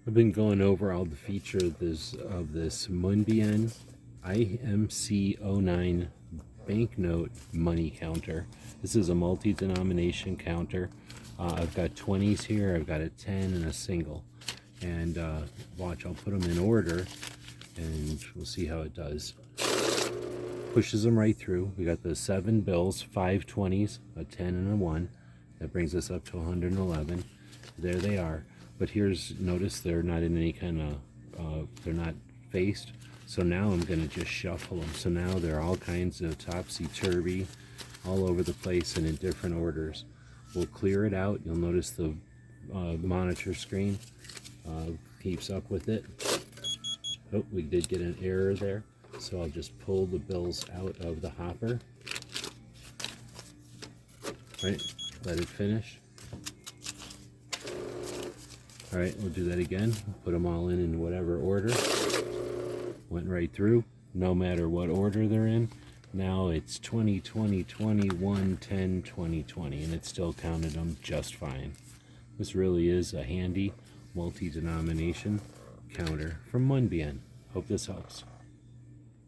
I've been going over all the features of this Munbyn IMC09 banknote money counter. This is a multi-denomination counter. I've got 20s here, I've got a 10 and a single. And watch, I'll put them in order and we'll see how it does. Pushes them right through. We got the 7 bills, 5 20s, a 10 and a 1. That brings us up to 111. There they are. But here's, notice they're not in any kind of, they're not faced. So now I'm going to just shuffle them. So now they're all kinds of topsy-turvy, all over the place and in different orders. We'll clear it out. You'll notice the monitor screen keeps up with it. Oh, we did get an error there. So I'll just pull the bills out of the hopper. Right, let it finish. All right, we'll do that again. Put them all in whatever order. Went right through, no matter what order they're in. Now it's 20, 20, 21, 10, 20, 20, and it still counted them just fine. This really is a handy multi-denomination counter from Munbyn. Hope this helps.